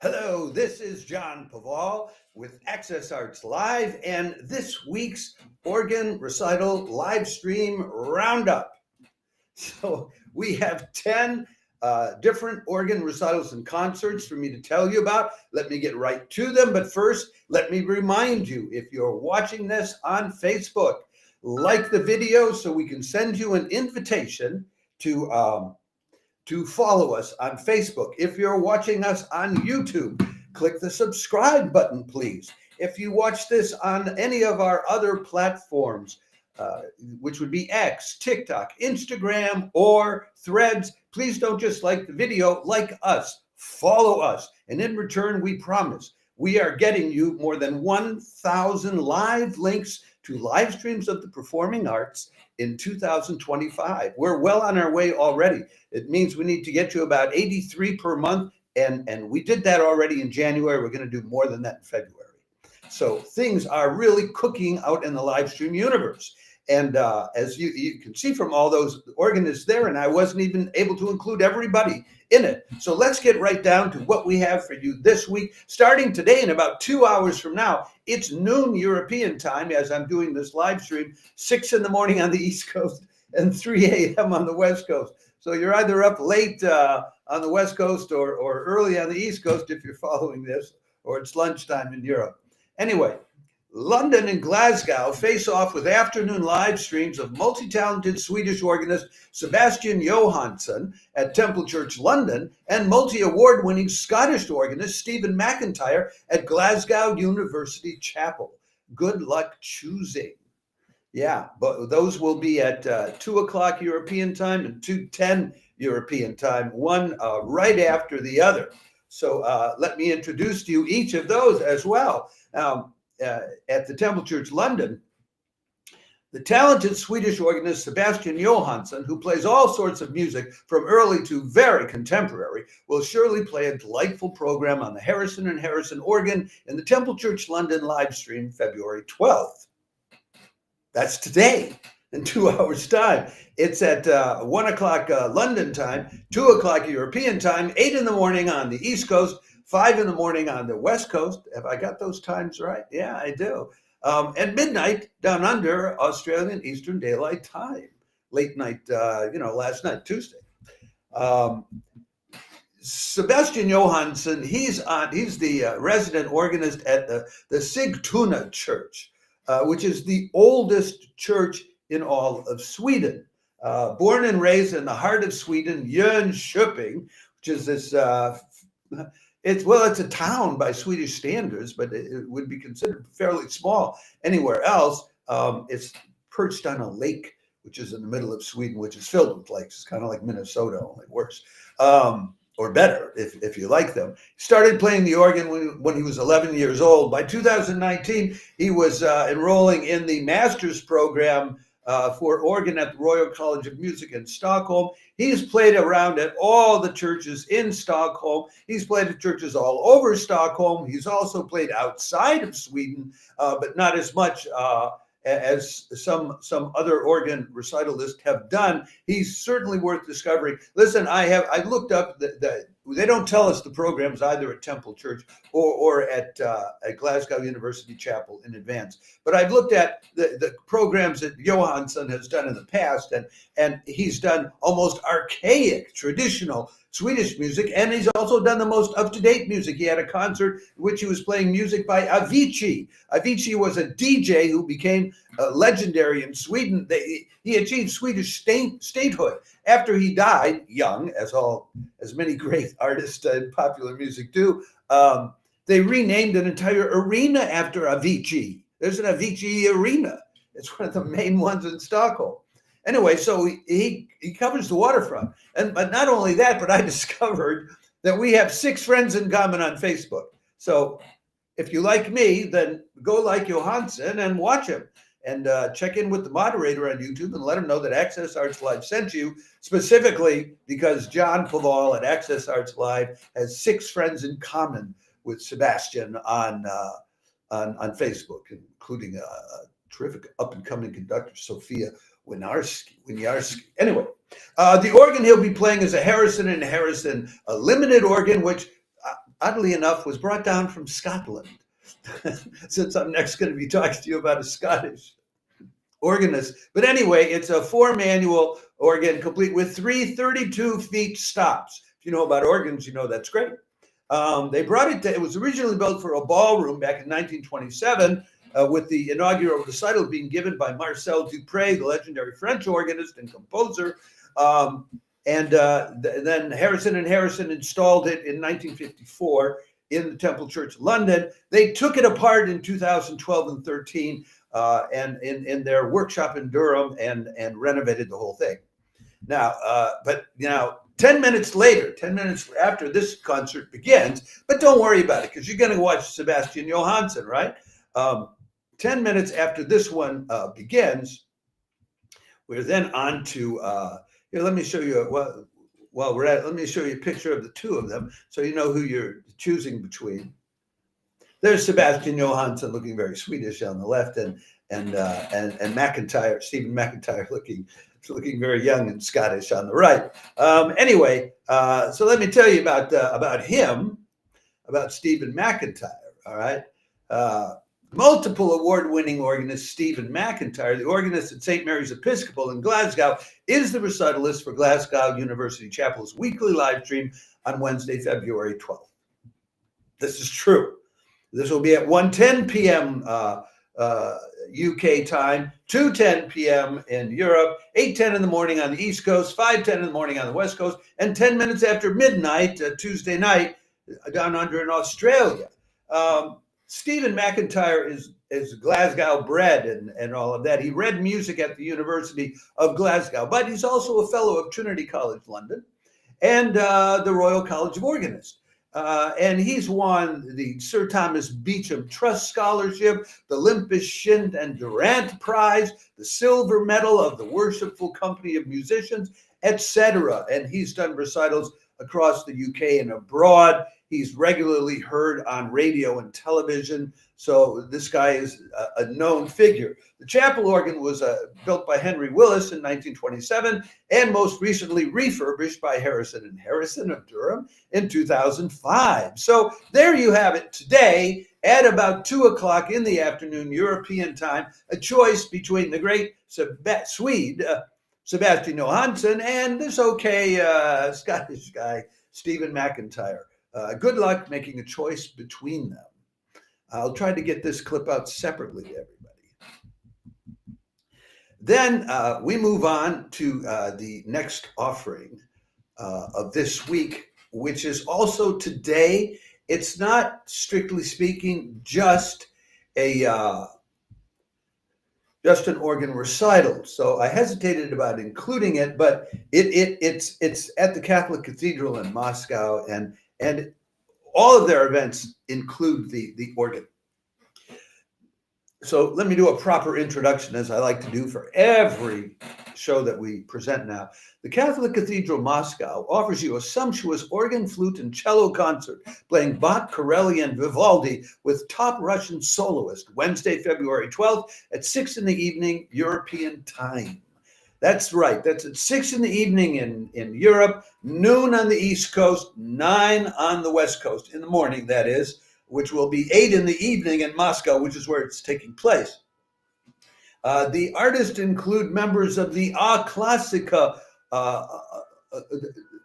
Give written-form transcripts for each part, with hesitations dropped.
Hello, this is John Paval with Access Arts Live and this week's organ recital live stream roundup. So we have 10 different organ recitals and concerts for me to tell you about. Let me get right to them. But first, let me remind you, if you're watching this on Facebook, like the video so we can send you an invitation to follow us on Facebook. If you're watching us on YouTube, click the subscribe button, please. If you watch this on any of our other platforms, which would be X, TikTok, Instagram, or Threads, please don't just like the video, like us, follow us. And in return, we promise we are getting you more than 1,000 live links to live streams of the performing arts in 2025. We're well on our way already. It means we need to get to about 83 per month, and we did that already in January. We're going to do more than that in February. So things are really cooking out in the live stream universe. And as you can see from all those organists there, and I wasn't even able to include everybody in it. So let's get right down to what we have for you this week. Starting today in about 2 hours from now, it's noon European time as I'm doing this live stream, 6 in the morning on the East Coast and 3 a.m. on the West Coast. So you're either up late on the West Coast or early on the East Coast if you're following this, or it's lunchtime in Europe. Anyway, London and Glasgow face off with afternoon live streams of multi-talented Swedish organist Sebastian Johansson at Temple Church, London, and multi-award-winning Scottish organist Stephen McIntyre at Glasgow University Chapel. Good luck choosing. Yeah, but those will be at 2 o'clock European time and 2:10 European time, one right after the other. So let me introduce to you each of those as well. At the Temple Church, London, the talented Swedish organist Sebastian Johansson, who plays all sorts of music from early to very contemporary, will surely play a delightful program on the Harrison and Harrison organ in the Temple Church, London live stream February 12th. That's today in 2 hours' time. It's at 1 o'clock London time, 2 o'clock European time, 8 in the morning on the East Coast, 5 in the morning on the West Coast. Have I got those times right? Yeah, I do. At midnight down under Australian Eastern Daylight Time. Late night, last night, Tuesday. Sebastian Johansson, he's the resident organist at the Sigtuna Church, which is the oldest church in all of Sweden. Born and raised in the heart of Sweden, Jönköping, which is this it's a town by Swedish standards, but it would be considered fairly small anywhere else. It's perched on a lake, which is in the middle of Sweden, which is filled with lakes. It's kind of like Minnesota, only worse, or better if you like them. He started playing the organ when he was 11 years old. By 2019, he was enrolling in the master's program for organ at the Royal College of Music in Stockholm. He's played around at all the churches in Stockholm. He's played at churches all over Stockholm. He's also played outside of Sweden, but not as much as some other organ recitalists have done. He's certainly worth discovering. Listen, I looked up they don't tell us the programs either at Temple Church or at Glasgow University Chapel in advance. But I've looked at the programs that Johansson has done in the past, and he's done almost archaic, traditional Swedish music, and he's also done the most up-to-date music. He had a concert in which he was playing music by Avicii. Avicii was a DJ who became legendary in Sweden. He achieved Swedish statehood after he died young, as many great artists in popular music do. They renamed an entire arena after Avicii. There's an Avicii arena. It's one of the main ones in Stockholm. Anyway, so he covers the waterfront. But not only that, but I discovered that we have 6 friends in common on Facebook. So if you like me, then go like Johansson and watch him. And check in with the moderator on YouTube and let him know that Access Arts Live sent you, specifically because John Paval at Access Arts Live has 6 friends in common with Sebastian on Facebook, including a terrific up-and-coming conductor, Sophia Winiarski. Anyway, the organ he'll be playing is a Harrison and Harrison, a limited organ, which oddly enough, was brought down from Scotland. Since I'm next going to be talking to you about a Scottish organist. But anyway, it's a 4-manual organ complete with 3 32-feet stops. If you know about organs, you know that's great. They brought it to, it was originally built for a ballroom back in 1927, with the inaugural recital being given by Marcel Dupré, the legendary French organist and composer. Then Harrison and Harrison installed it in 1954 in the Temple Church, London. They took it apart in 2012 and 13 and in their workshop in Durham and renovated the whole thing. Now, 10 minutes later, 10 minutes after this concert begins, but don't worry about it because you're going to watch Sebastian Johansson, right? 10 minutes after this one begins, we're then on to, here, let me show you, while we're at it, let me show you a picture of the two of them so you know who you're choosing between. There's Sebastian Johansson looking very Swedish on the left, and McIntyre, Stephen McIntyre looking very young and Scottish on the right. Anyway, so let me tell you about him, about Stephen McIntyre. All right, multiple award-winning organist Stephen McIntyre, the organist at St. Mary's Episcopal in Glasgow, is the recitalist for Glasgow University Chapel's weekly live stream on Wednesday, February 12th. This is true. This will be at 1:10 p.m. UK time, 2:10 p.m. in Europe, 8:10 in the morning on the East Coast, 5:10 in the morning on the West Coast, and 10 minutes after midnight, Tuesday night, down under in Australia. Stephen McIntyre is Glasgow bred and all of that. He read music at the University of Glasgow, but he's also a fellow of Trinity College London and the Royal College of Organists. And he's won the Sir Thomas Beecham Trust Scholarship, the Olympus Shint and Durant Prize, the Silver Medal of the Worshipful Company of Musicians, etc. And he's done recitals across the UK and abroad. He's regularly heard on radio and television. So this guy is a known figure. The chapel organ was built by Henry Willis in 1927 and most recently refurbished by Harrison and Harrison of Durham in 2005. So there you have it today at about 2 o'clock in the afternoon European time, a choice between the great Swede, Sebastian Johansson, and this Scottish guy, Stephen McIntyre. Good luck making a choice between them. I'll try to get this clip out separately to everybody. Then we move on to the next offering of this week, which is also today. It's not, strictly speaking, just an organ recital. So I hesitated about including it, but it's at the Catholic Cathedral in Moscow, and all of their events include the organ. So let me do a proper introduction, as I like to do for every show that we present now. The Catholic Cathedral Moscow offers you a sumptuous organ, flute, and cello concert playing Bach, Corelli, and Vivaldi with top Russian soloist Wednesday, February 12th at 6 in the evening European time. That's right. That's at 6 in the evening in Europe, noon on the East Coast, 9 on the West Coast, in the morning, that is, which will be 8 in the evening in Moscow, which is where it's taking place. The artists include members of the A Classica,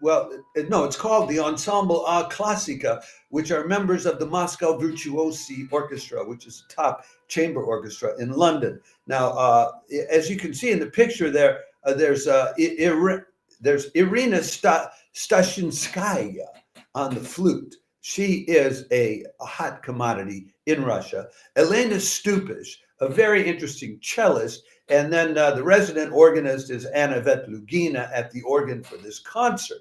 it's called the Ensemble A Classica, which are members of the Moscow Virtuosi Orchestra, which is a top chamber orchestra in London. Now, as you can see in the picture there, there's Irina Stashinskaya on the flute. She is a hot commodity in Russia. Elena Stupish, a very interesting cellist. And then the resident organist is Anna Vetlugina at the organ for this concert.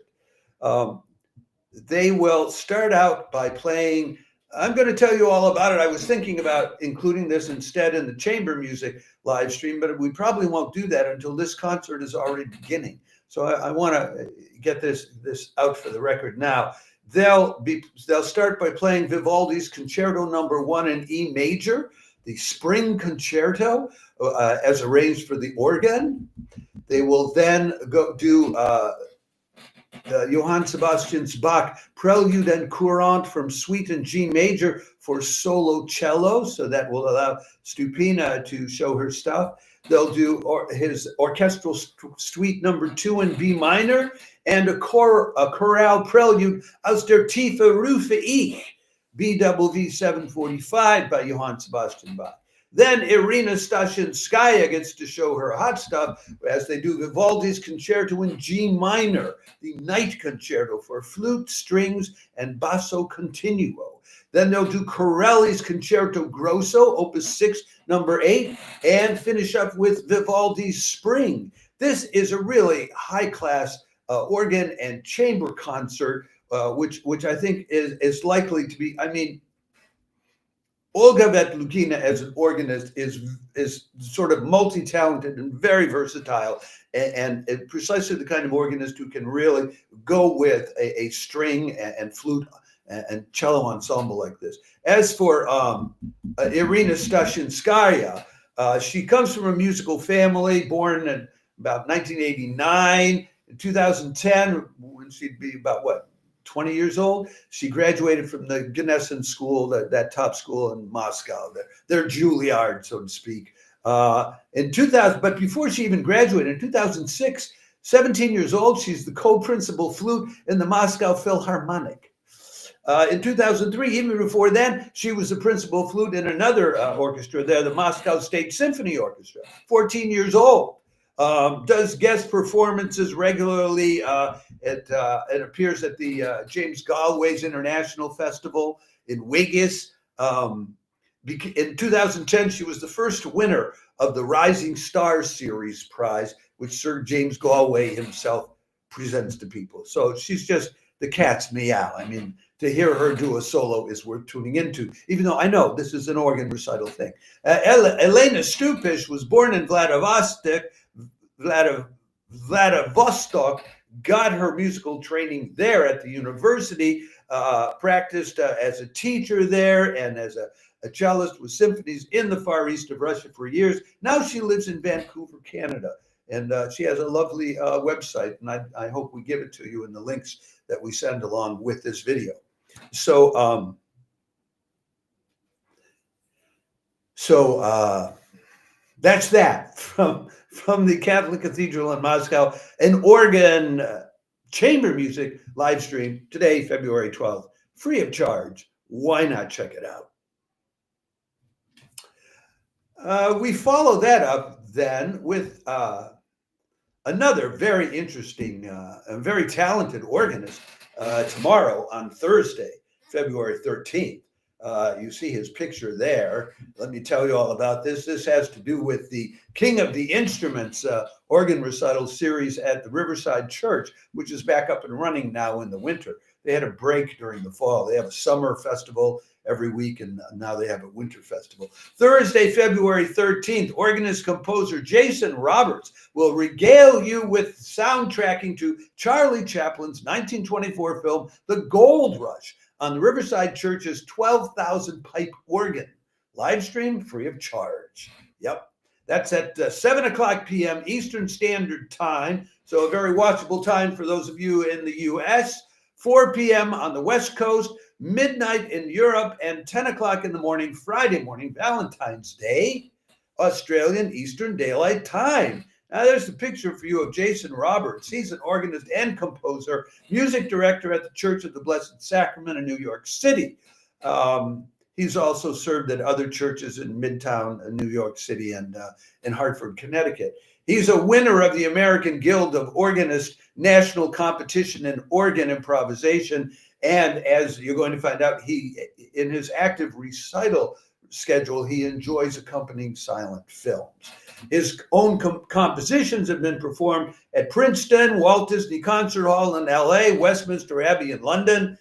They will start out by playing, I'm going to tell you all about it. I was thinking about including this instead in the chamber music live stream, but we probably won't do that until this concert is already beginning. So I want to get this out for the record now. They'll start by playing Vivaldi's Concerto No. 1 in E major, the Spring Concerto, as arranged for the organ. They will then go do Johann Sebastian's Bach Prelude and Courant from Suite in G major for solo cello, so that will allow Stupina to show her stuff. They'll do his orchestral suite number 2 in B minor and a chorale prelude aus der Tiefe rufe ich, BWV 745 by Johann Sebastian Bach. Then Irina Stashinskaya gets to show her hot stuff as they do Vivaldi's Concerto in G minor, the Night Concerto for flute, strings, and basso continuo. Then they'll do Corelli's Concerto Grosso, Opus 6, number 8, and finish up with Vivaldi's Spring. This is a really high-class organ and chamber concert, which I think is likely to be, I mean, Olga Vetlukina as an organist is sort of multi-talented and very versatile, and precisely the kind of organist who can really go with a string and flute and cello ensemble like this. As for Irina Stashinskaya, she comes from a musical family, born in about 1989. In 2010, when she'd be about, 20 years old, she graduated from the Ganessin school, that top school in Moscow, their Juilliard, so to speak. In 2000, but before she even graduated, in 2006, 17 years old, she's the co-principal flute in the Moscow Philharmonic. In 2003, even before then, she was the principal flute in another orchestra there, the Moscow State Symphony Orchestra, 14 years old. Does guest performances regularly. It appears at the James Galway's International Festival in Wigis. In 2010, she was the first winner of the Rising Stars Series prize, which Sir James Galway himself presents to people. So she's just the cat's meow. I mean, to hear her do a solo is worth tuning into, even though I know this is an organ recital thing. Elena Stupish was born in Vladivostok, got her musical training there at the university, practiced as a teacher there and as a cellist with symphonies in the far east of Russia for years. Now she lives in Vancouver, Canada, and she has a lovely website, and I hope we give it to you in the links that we send along with this video. So that's that from the Catholic Cathedral in Moscow, an organ chamber music live stream today, February 12th, free of charge. Why not check it out? We follow that up then with another very interesting and very talented organist tomorrow on Thursday, February 13th. You see his picture there. Let me tell you all about this. This has to do with the King of the Instruments organ recital series at the Riverside Church, which is back up and running now in the winter. They had a break during the fall. They have a summer festival every week, and now they have a winter festival. Thursday, February 13th, organist-composer Jason Roberts will regale you with soundtracking to Charlie Chaplin's 1924 film, The Gold Rush, on the Riverside Church's 12,000 pipe organ. Live stream free of charge. Yep. That's at 7 o'clock p.m. Eastern Standard Time. So a very watchable time for those of you in the U.S. 4 p.m. on the West Coast, midnight in Europe, and 10 o'clock in the morning, Friday morning, Valentine's Day, Australian Eastern Daylight Time. Now, there's the picture for you of Jason Roberts. He's an organist and composer, music director at the Church of the Blessed Sacrament in New York City. He's also served at other churches in Midtown, New York City, and in Hartford, Connecticut. He's a winner of the American Guild of Organists National Competition in Organ Improvisation. And as you're going to find out, in his active recital schedule, he enjoys accompanying silent films. His own compositions have been performed at Princeton, Walt Disney Concert Hall in LA, Westminster Abbey in London.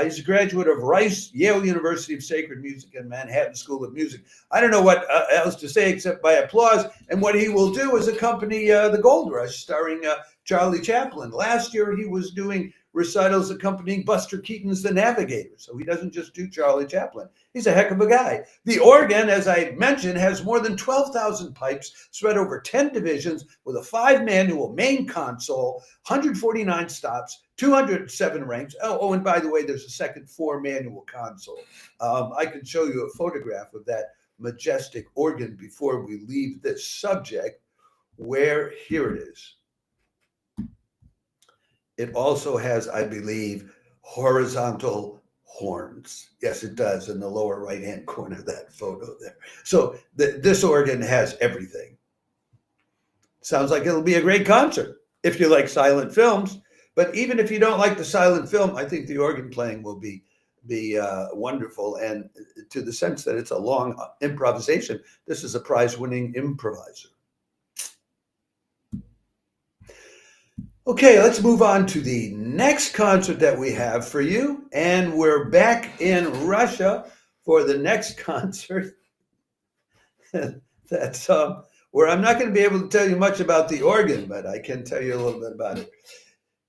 He's a graduate of Rice, Yale University of Sacred Music, and Manhattan School of Music. I don't know what else to say except by applause. And what he will do is accompany The Gold Rush, starring Charlie Chaplin. Last year, he was doing recitals accompanying Buster Keaton's The Navigator. So he doesn't just do Charlie Chaplin. He's a heck of a guy. The organ, as I mentioned, has more than 12,000 pipes spread over 10 divisions with a 5-manual main console, 149 stops, 207 ranks. Oh, and by the way, there's a second 4-manual console. I can show you a photograph of that majestic organ before we leave this subject, where here it is. It also has, I believe, horizontal horns. Yes, it does, in the lower right-hand corner of that photo there. So this organ has everything. Sounds like it'll be a great concert if you like silent films. But even if you don't like the silent film, I think the organ playing will be wonderful. And to the sense that it's a long improvisation, this is a prize-winning improviser. Okay, let's move on to the next concert that we have for you. And we're back in Russia for the next concert. That's where I'm not going to be able to tell you much about the organ, but I can tell you a little bit about it.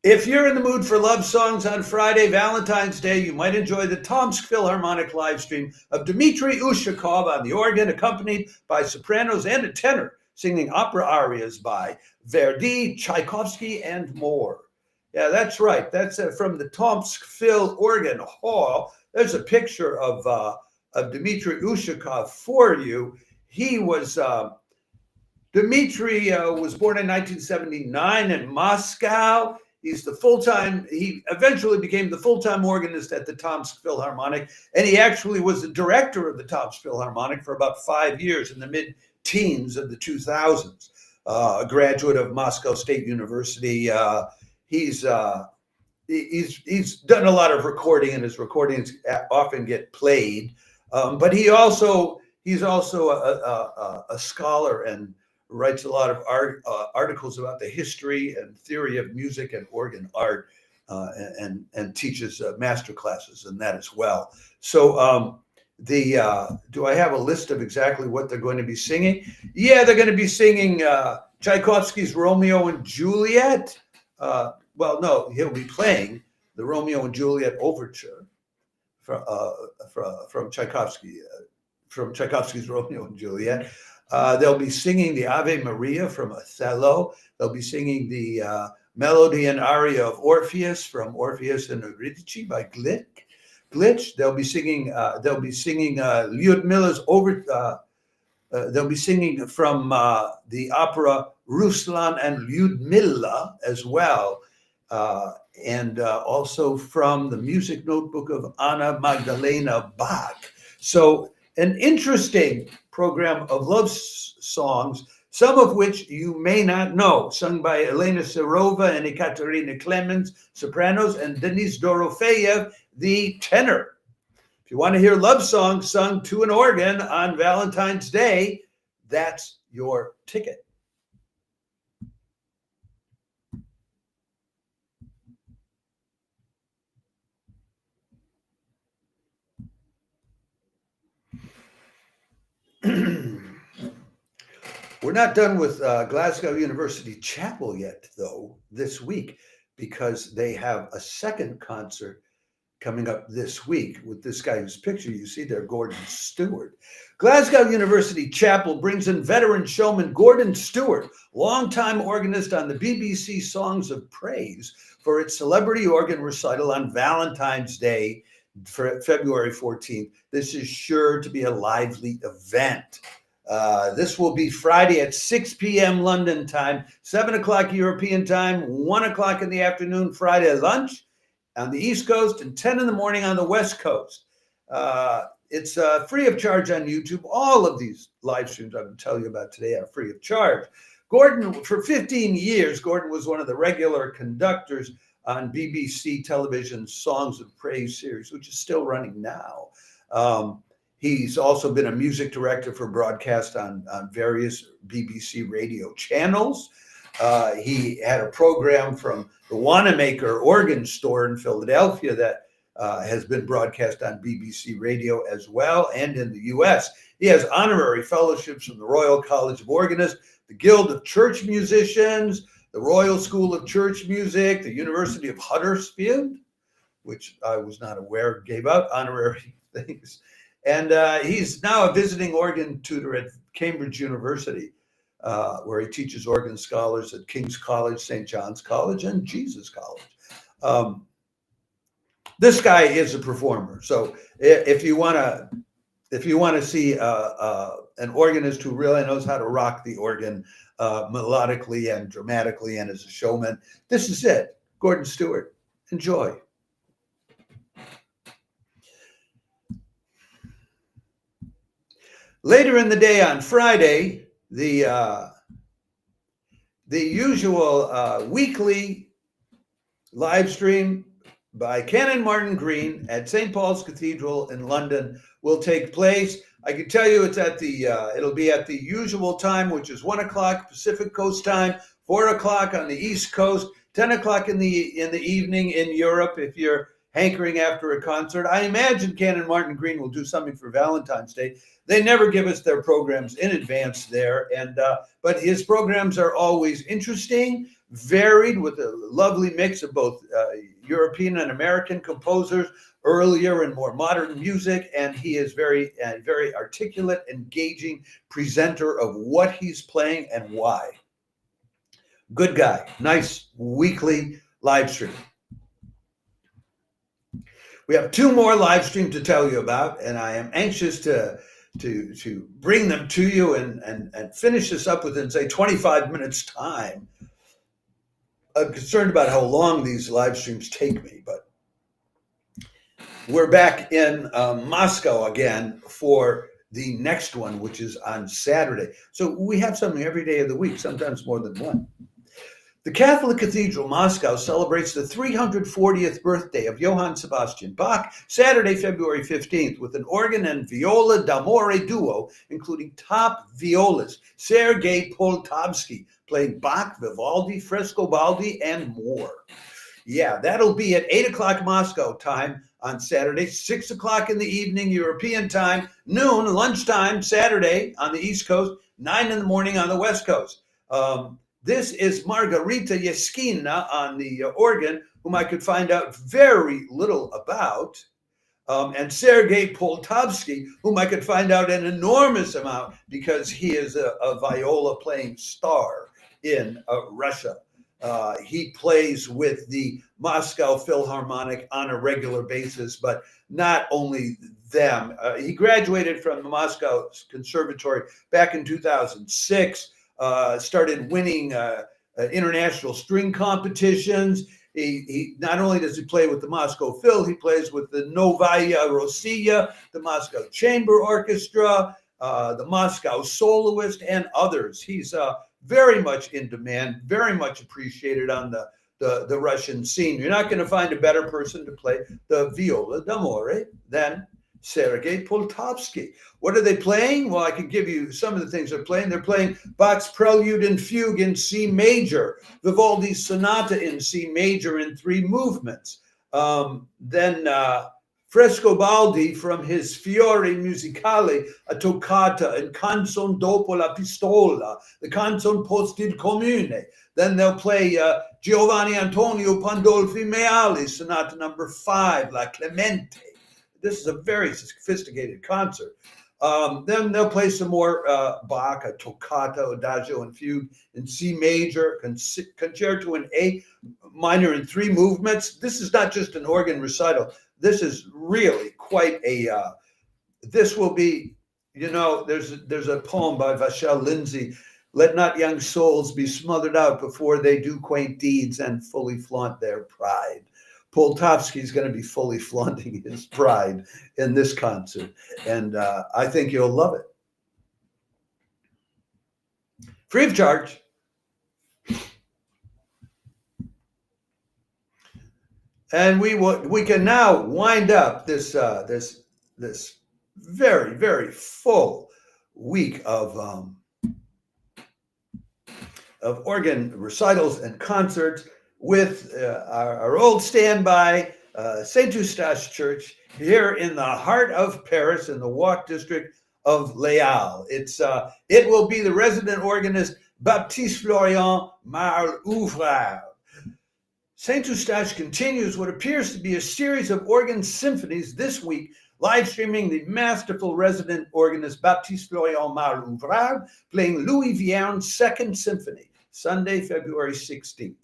If you're in the mood for love songs on Friday, Valentine's Day, you might enjoy the Tomsk Philharmonic live stream of Dmitry Ushakov on the organ, accompanied by sopranos and a tenor, singing opera arias by Verdi, Tchaikovsky, and more. Yeah, that's right. That's from the Tomsk Phil Organ Hall. There's a picture of Dmitry Ushakov for you. He was, Dmitry was born in 1979 in Moscow. He eventually became the full-time organist at the Tomsk Philharmonic, and he actually was the director of the Tomsk Philharmonic for about 5 years in the mid-teens of the 2000s. A graduate of Moscow State University. He's done a lot of recording, and his recordings often get played. But he's also a scholar and writes a lot of articles about the history and theory of music and organ art, and teaches master classes in that as well. So do I have a list of exactly what they're going to be singing? Yeah, they're going to be singing Tchaikovsky's Romeo and Juliet. Well, no, he'll be playing the Romeo and Juliet overture from Tchaikovsky, from Tchaikovsky's Romeo and Juliet. They'll be singing the Ave Maria from Othello. They'll be singing the melody and aria of Orpheus from Orpheus and Eurydice by Glitch. They'll be singing Lyudmila's they'll be singing from the opera Ruslan and Lyudmila as well, and also from the music notebook of Anna Magdalena Bach. So an interesting program of love songs, some of which you may not know, sung by Elena Serova and Ekaterina Clemens, sopranos, and Denis Dorofeyev, the tenor. If you want to hear love songs sung to an organ on Valentine's Day, that's your ticket. We're not done with Glasgow University Chapel yet, though, this week, because they have a second concert coming up this week with this guy whose picture you see there, Gordon Stewart. Glasgow University Chapel brings in veteran showman Gordon Stewart, longtime organist on the BBC Songs of Praise, for its celebrity organ recital on Valentine's Day, for February 14th. This is sure to be a lively event. This will be Friday at 6 p.m. London time, 7 o'clock European time, 1 o'clock in the afternoon Friday lunch on the East Coast, and 10 in the morning on the West Coast. It's free of charge on YouTube. All of these live streams I'm going to tell you about today are free of charge. Gordon, for 15 years, Gordon was one of the regular conductors on BBC television's Songs of Praise series, which is still running now. He's also been a music director for broadcast on various BBC radio channels. He had a program from the Wanamaker Organ Store in Philadelphia that has been broadcast on BBC Radio as well, and in the U.S. He has honorary fellowships from the Royal College of Organists, the Guild of Church Musicians, the Royal School of Church Music, the University of Huddersfield, which I was not aware gave out honorary things. And he's now a visiting organ tutor at Cambridge University, where he teaches organ scholars at King's College, St. John's College, and Jesus College. This guy is a performer. So if you want to see an organist who really knows how to rock the organ melodically and dramatically and as a showman, this is it. Gordon Stewart. Enjoy. Later in the day on Friday, the usual weekly live stream by Canon Martin Green at St. Paul's Cathedral in London will take place. I can tell you it's at it'll be at the usual time, which is 1 o'clock Pacific Coast time, 4 o'clock on the East Coast, 10 o'clock in the evening in Europe if you're hankering after a concert. I imagine Canon Martin Green will do something for Valentine's Day. They never give us their programs in advance there, but his programs are always interesting, varied, with a lovely mix of both European and American composers, earlier and more modern music, and he is very articulate, engaging presenter of what he's playing and why. Good guy. Nice weekly live stream. We have 2 more live streams to tell you about, and I am anxious to bring them to you and finish this up within, say, 25 minutes time. I'm concerned about how long these live streams take me, but we're back in Moscow again for the next one, which is on Saturday. So we have something every day of the week, sometimes more than one. The Catholic Cathedral Moscow celebrates the 340th birthday of Johann Sebastian Bach, Saturday, February 15th, with an organ and viola d'amore duo, including top violist Sergei Poltavsky, playing Bach, Vivaldi, Frescobaldi, and more. Yeah, that'll be at 8 o'clock Moscow time on Saturday, 6 o'clock in the evening European time, noon, lunchtime, Saturday on the East Coast, 9 in the morning on the West Coast. This is Margarita Yeskina on the organ, whom I could find out very little about, and Sergei Poltavsky, whom I could find out an enormous amount because he is a viola-playing star in Russia. He plays with the Moscow Philharmonic on a regular basis, but not only them. He graduated from the Moscow Conservatory back in 2006. Started winning international string competitions. He not only does he play with the Moscow Phil, he plays with the Novaya Rossiya, the Moscow Chamber Orchestra, the Moscow Soloist, and others. He's very much in demand, very much appreciated on the Russian scene. You're not going to find a better person to play the viola d'amore than Sergei Poltavsky. What are they playing? Well, I can give you some of the things they're playing. They're playing Bach's Prelude and Fugue in C major, Vivaldi's Sonata in C major in 3 movements. Then Frescobaldi from his Fiori Musicali, a toccata, and Canzon dopo la pistola, the Canzon post il comune. Then they'll play Giovanni Antonio Pandolfi Meali, Sonata number 5, La Clemente. This is a very sophisticated concert. Then they'll play some more Bach, a toccata, adagio, and fugue in C major, concerto in A minor in 3 movements. This is not just an organ recital. This is really quite a. This will be, there's a poem by Vachel Lindsay. Let not young souls be smothered out before they do quaint deeds and fully flaunt their pride. Poltavsky is going to be fully flaunting his pride in this concert, and I think you'll love it. Free of charge. And we can now wind up this very, very full week of organ recitals and concerts with our old standby, St. Eustache Church, here in the heart of Paris, in the Walk district of Les Halles. It will be the resident organist Baptiste Florian Marl Ouvrard. Saint Eustache continues what appears to be a series of organ symphonies this week, live streaming the masterful resident organist Baptiste Florian Marl Ouvrard playing Louis Viern's Second Symphony, Sunday, February 16th.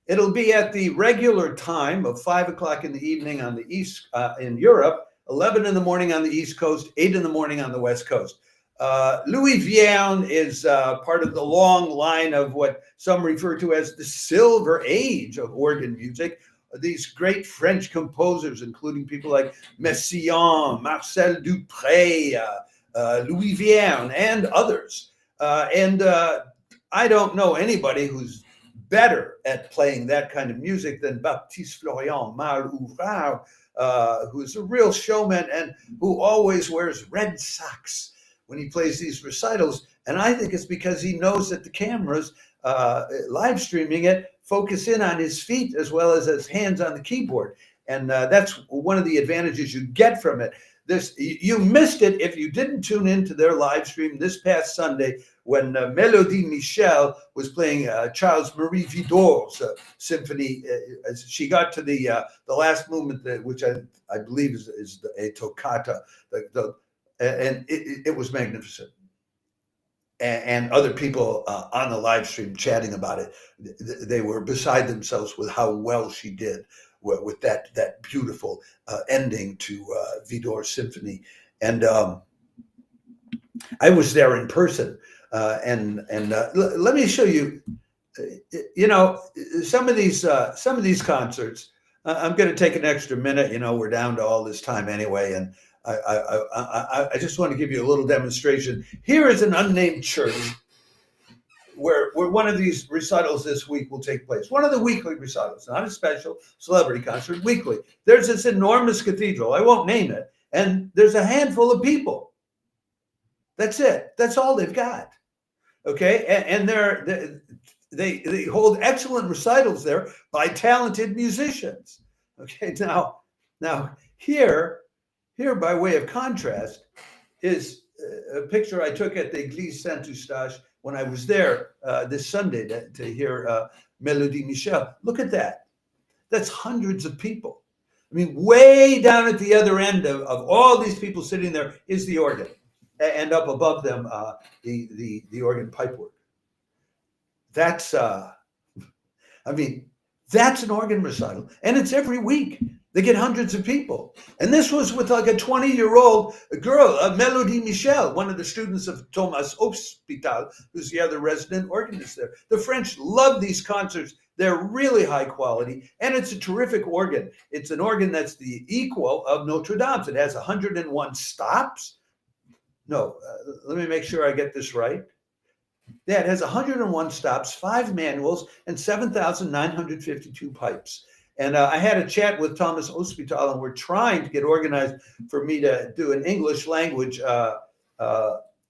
It'll be at the regular time of 5 o'clock in the evening on the East in Europe, 11 in the morning on the East Coast, 8 in the morning on the West Coast. Louis Vierne is part of the long line of what some refer to as the Silver Age of organ music. These great French composers, including people like Messiaen, Marcel Dupré, Louis Vierne, and others. I don't know anybody who's better at playing that kind of music than Baptiste Florian Marl Ouvrard, who's a real showman and who always wears red socks when he plays these recitals. And I think it's because he knows that the cameras live streaming it focus in on his feet as well as his hands on the keyboard. And that's one of the advantages you get from it. You missed it if you didn't tune into their live stream this past Sunday when Mélodie Michel was playing Charles Marie Widor's symphony. As she got to the last movement, which I believe is a toccata, and it was magnificent. And other people on the live stream chatting about it, they were beside themselves with how well she did with that beautiful ending to Widor's symphony. And I was there in person, and let me show you. You know, some of these concerts. I'm going to take an extra minute. You know, we're down to all this time anyway, and I just want to give you a little demonstration. Here is an unnamed church where one of these recitals this week will take place. One of the weekly recitals, not a special celebrity concert, weekly. There's this enormous cathedral. I won't name it. And there's a handful of people. That's it. That's all they've got. Okay. And they hold excellent recitals there by talented musicians. Okay. Now here, by way of contrast, is a picture I took at the Église Saint Eustache when I was there this Sunday to hear Mélodie Michel. Look at that. That's hundreds of people. I mean, way down at the other end of all these people sitting there is the organ, and up above them, the organ pipework. That's, that's an organ recital, and it's every week. They get hundreds of people. And this was with like a 20-year-old girl, Mélodie Michel, one of the students of Tomsk Phil, who's the other resident organist there. The French love these concerts. They're really high quality, and it's a terrific organ. It's an organ that's the equal of Notre Dame's. It has 101 stops. No, let me make sure I get this right. Yeah, it has 101 stops, 5 manuals, and 7,952 pipes. And I had a chat with Tomsk Phil, and we're trying to get organized for me to do an English language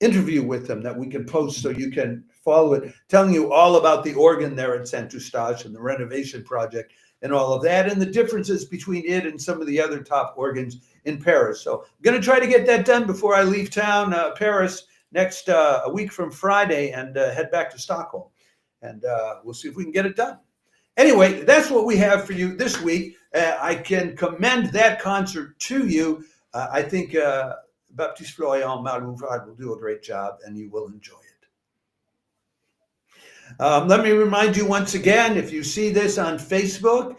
interview with them that we can post so you can follow it, telling you all about the organ there at Saint Eustache and the renovation project and all of that, and the differences between it and some of the other top organs in Paris. So I'm going to try to get that done before I leave town, Paris, next a week from Friday, and head back to Stockholm. And we'll see if we can get it done. Anyway, that's what we have for you this week. I can commend that concert to you. I think Baptiste Florian Marl Ouvrard will do a great job, and you will enjoy it. Let me remind you once again, if you see this on Facebook,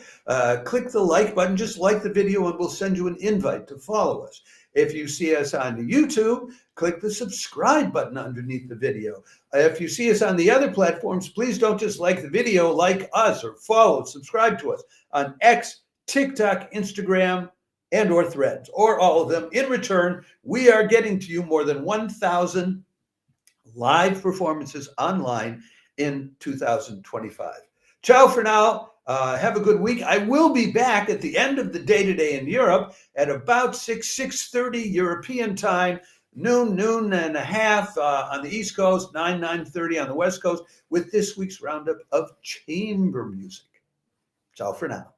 click the like button. Just like the video, and we'll send you an invite to follow us. If you see us on YouTube, click the subscribe button underneath the video. If you see us on the other platforms, please don't just like the video, like us or follow, subscribe to us on X, TikTok, Instagram, and or Threads, or all of them. In return, we are getting to you more than 1,000 live performances online in 2025. Ciao for now. Have a good week. I will be back at the end of the day today in Europe at about 6:30 European time, noon and a half on the East Coast, 9:30 on the West Coast, with this week's roundup of chamber music. Ciao for now.